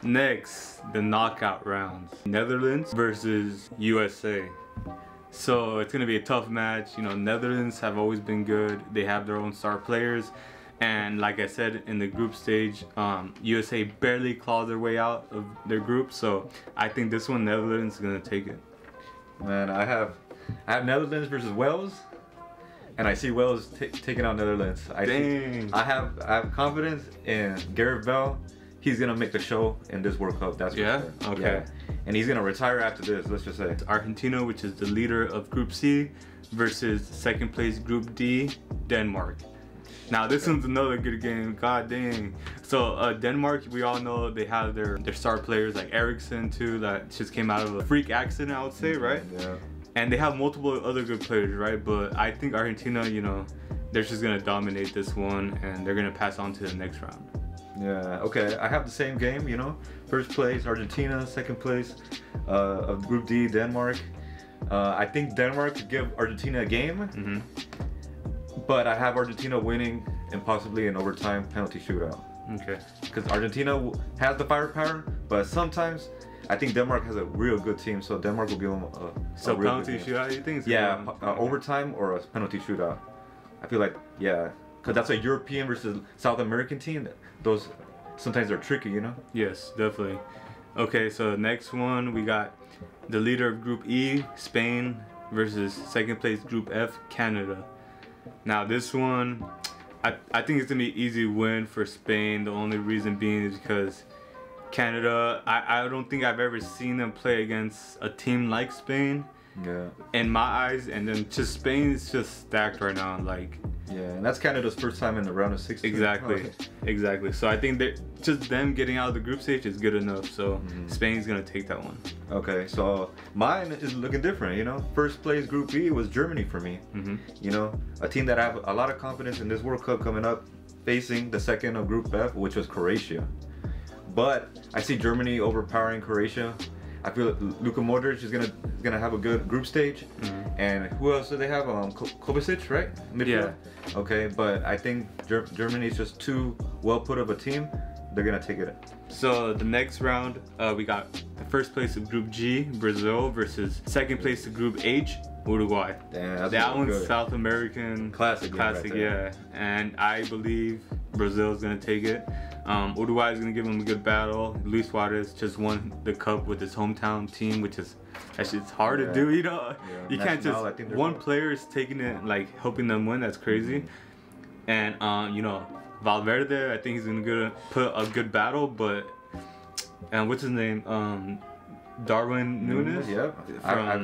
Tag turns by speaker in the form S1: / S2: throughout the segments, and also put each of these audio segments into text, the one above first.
S1: Next, the knockout rounds. Netherlands versus USA. So it's gonna be a tough match. You know, Netherlands have always been good. They have their own star players. And like I said in the group stage, USA barely clawed their way out of their group. So I think this one, Netherlands is gonna take it.
S2: Man, I have Netherlands versus Wales, and I see Wales taking out Netherlands. I have confidence in Gareth Bale. He's gonna make the show in this World Cup. That's for sure.
S1: Okay.
S2: Yeah. And he's gonna retire after this. Let's just say.
S1: It's Argentina, which is the leader of Group C, versus second place Group D, Denmark. Now this one's another good game. God dang. So Denmark, we all know they have their star players like Eriksen too, that just came out of a freak accident, I would say, right?
S2: Yeah.
S1: And they have multiple other good players, right? But I think Argentina, you know, they're just gonna dominate this one and they're gonna pass on to the next round.
S2: Yeah, okay, I have the same game, you know. First place, Argentina. Second place of Group D, Denmark. I think Denmark could give Argentina a game, but I have Argentina winning and possibly an overtime penalty shootout.
S1: Okay.
S2: Because Argentina has the firepower, but sometimes I think Denmark has a real good team, so Denmark will give them a
S1: So
S2: real
S1: penalty
S2: good game.
S1: shootout, you think?
S2: Yeah, overtime or a penalty shootout. I feel like, yeah, because that's a European versus South American team. Those sometimes they're tricky, you know?
S1: Yes, definitely. Okay, so the next one, we got the leader of Group E, Spain, versus second place Group F, Canada. Now this one, I think it's gonna be an easy win for Spain. The only reason being is because Canada, I don't think I've ever seen them play against a team like Spain.
S2: Yeah.
S1: In my eyes, and then just Spain is just stacked right now, like.
S2: Yeah, and that's Canada's first time in the round of 16.
S1: Exactly, exactly. So I think that just them getting out of the group stage is good enough. So Spain's gonna take that one.
S2: Okay, so mine is looking different, you know. First place Group B was Germany for me. You know, a team that I have a lot of confidence in this World Cup coming up, facing the second of Group F, which was Croatia. But I see Germany overpowering Croatia. I feel like Luka Modric is gonna have a good group stage, and who else do they have? Kovacic, right? Midfield?
S1: Yeah.
S2: Okay, but I think Germany is just too well put of a team. They're gonna take it.
S1: So the next round, we got the first place of Group G, Brazil, versus second place of Group H, Uruguay.
S2: Damn,
S1: that one's
S2: good.
S1: South American
S2: classic, right,
S1: yeah. And I believe Brazil's gonna take it. Uruguay is gonna give them a good battle. Luis Suarez just won the cup with his hometown team, which is it's hard to do, you know.
S2: Yeah.
S1: You can't just one player is taking it, like helping them win. That's crazy. And you know, Valverde, I think he's gonna put a good battle, but what's his name? Darwin Núñez.
S2: Yeah,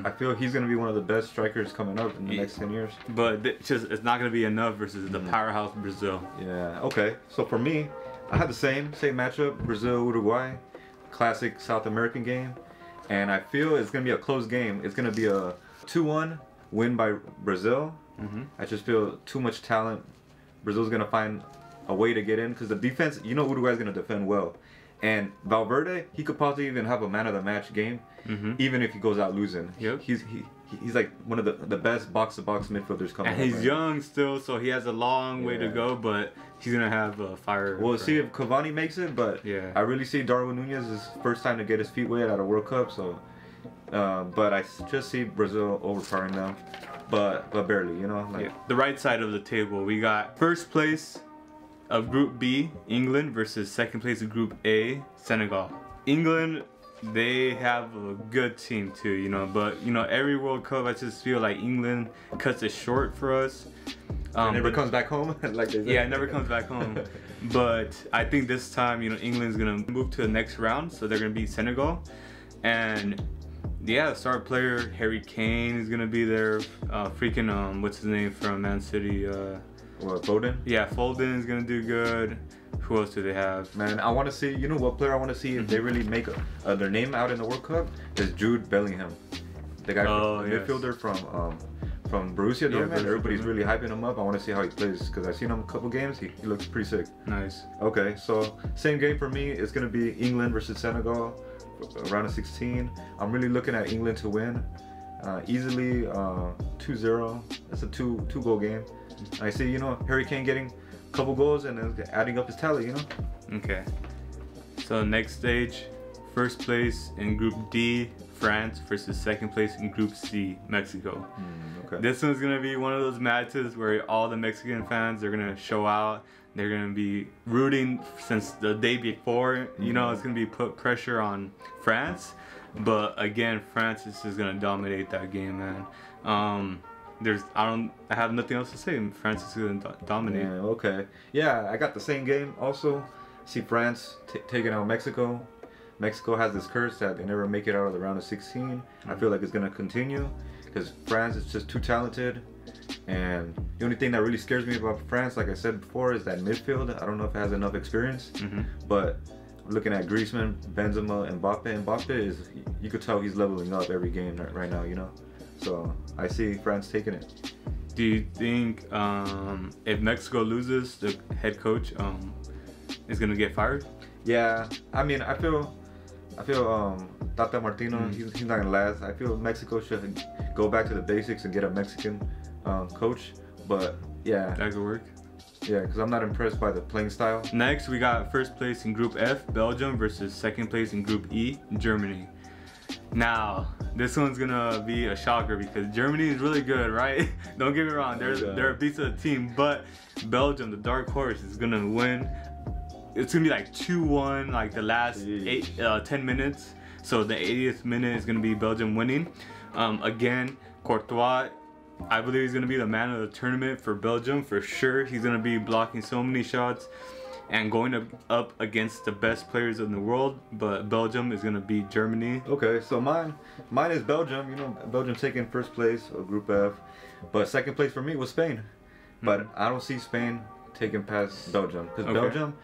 S2: I feel he's gonna be one of the best strikers coming up in the next 10 years.
S1: But it's not gonna be enough versus the powerhouse Brazil.
S2: Yeah. Okay. So for me, I had the same matchup, Brazil Uruguay, classic South American game, and I feel it's gonna be a close game. It's gonna be a 2-1 win by Brazil. I just feel too much talent. Brazil's gonna find a way to get in because the defense, you know, Uruguay's gonna defend well. And Valverde, he could possibly even have a man of the match game, even if he goes out losing.
S1: Yep.
S2: He's like one of the best box-to-box midfielders coming.
S1: And he's young still, so he has a long way to go, but he's gonna have fire.
S2: We'll see if Cavani makes it, but I really see Darwin Núñez's first time to get his feet wet at a World Cup. So, but I just see Brazil overpowering them, but barely, you know. Like,
S1: the right side of the table, we got first place of Group B, England, versus second place of Group A, Senegal. England, they have a good team too, you know, but you know, every World Cup I just feel like England cuts it short for us.
S2: It never comes back home. Like they say.
S1: Yeah, it never comes back home. But I think this time, you know, England's gonna move to the next round, so they're gonna beat Senegal. And yeah, star player Harry Kane is gonna be there. Freaking what's his name from Man City?
S2: What, Foden?
S1: Yeah, Foden is gonna do good. Who else do they have?
S2: Man, I want to see, you know what player I want to see if they really make their name out in the World Cup is Jude Bellingham. The guy, midfielder from Borussia Dortmund. Everybody's really hyping him up. I want to see how he plays because I've seen him a couple games. He looks pretty sick.
S1: Nice.
S2: Okay, so same game for me. It's going to be England versus Senegal, round of 16. I'm really looking at England to win. Easily 2-0. That's a two-goal game. I see, you know, Harry Kane getting a couple goals and then adding up his tally, you know.
S1: Okay. So next stage, first place in Group D, France versus second place in Group C, Mexico.
S2: Okay.
S1: This one's gonna be one of those matches where all the Mexican fans are gonna show out. They're gonna be rooting since the day before. You know, it's gonna be put pressure on France. But again, France is just gonna dominate that game, man. I have nothing else to say. France is gonna dominate.
S2: Yeah, okay. Yeah, I got the same game also. See France taking out Mexico. Mexico has this curse that they never make it out of the round of 16. I feel like it's gonna continue because France is just too talented. And the only thing that really scares me about France, like I said before, is that midfield. I don't know if it has enough experience, but looking at Griezmann, Benzema, and Mbappe. Mbappe is, you could tell he's leveling up every game right now, you know? So I see France taking it.
S1: Do you think if Mexico loses, the head coach is gonna get fired?
S2: Yeah, I mean, I feel Tata Martino, he's not gonna last. I feel Mexico should go back to the basics and get a Mexican coach. But yeah,
S1: that could work.
S2: Yeah, because I'm not impressed by the playing style.
S1: Next, we got first place in Group F, Belgium, versus second place in Group E, Germany. Now, this one's gonna be a shocker because Germany is really good, right? Don't get me wrong, they're a beast of the team, but Belgium, the dark horse, is gonna win. It's gonna be like 2-1, like the last 10 minutes. So the 80th minute is gonna be Belgium winning. Again, Courtois, I believe he's gonna be the man of the tournament for Belgium for sure. He's gonna be blocking so many shots and going up against the best players in the world. But Belgium is gonna beat Germany.
S2: Okay, so mine is Belgium. You know, Belgium taking first place of Group F, but second place for me was Spain. But I don't see Spain taking past Belgium because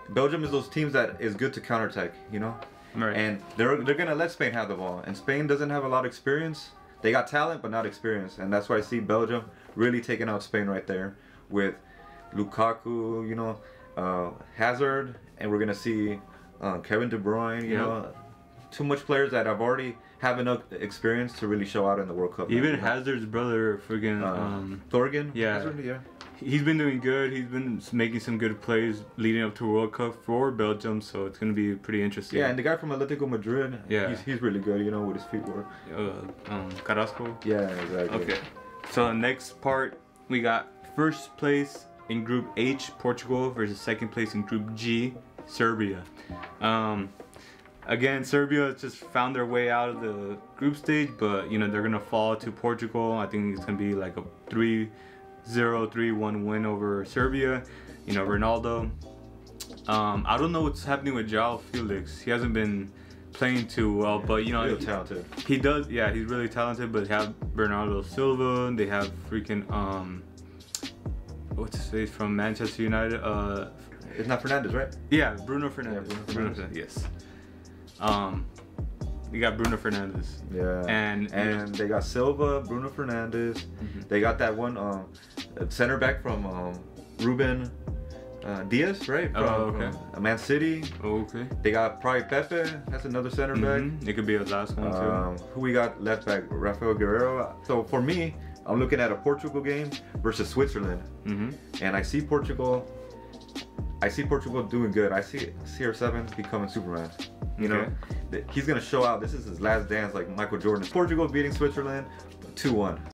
S2: Belgium is those teams that is good to counterattack. You know,
S1: right?
S2: And they're gonna let Spain have the ball, and Spain doesn't have a lot of experience. They got talent, but not experience, and that's why I see Belgium really taking out Spain right there with Lukaku, you know, Hazard, and we're gonna see Kevin De Bruyne. You know, too much players that have already have enough experience to really show out in the World Cup.
S1: Even Hazard's brother, friggin'
S2: Thorgan.
S1: Yeah.
S2: Hazard, yeah.
S1: He's been doing good. He's been making some good plays leading up to World Cup for Belgium, so it's gonna be pretty interesting.
S2: Yeah, and the guy from Atletico Madrid, he's really good, you know, with his feet work.
S1: Carrasco.
S2: Yeah, exactly.
S1: Okay, so the next part, we got first place in Group H, Portugal, versus second place in Group G, Serbia. Again, Serbia just found their way out of the group stage, but you know they're gonna fall to Portugal. I think it's gonna be like a 3-0, 3-1 win over Serbia. You know, Ronaldo. I don't know what's happening with João Felix. He hasn't been playing too well, but you know,
S2: really talented.
S1: He does. Yeah, he's really talented. But they have Bernardo Silva. They have freaking what's his face from Manchester United?
S2: It's not Fernandes, right?
S1: Yeah, Bruno Fernandes.
S2: Yeah, Bruno Fernandes.
S1: Yes. You got Bruno Fernandes.
S2: Yeah. And they got Silva, Bruno Fernandes. They got that one center back from Ruben Diaz, right? From Man City.
S1: Okay.
S2: They got probably Pepe. That's another center back.
S1: It could be a last one too.
S2: Who we got left back? Rafael Guerrero. So for me, I'm looking at a Portugal game versus Switzerland, and I see Portugal doing good. I see CR7 becoming Superman. You know, he's gonna show out. This is his last dance, like Michael Jordan. Portugal beating Switzerland 2-1.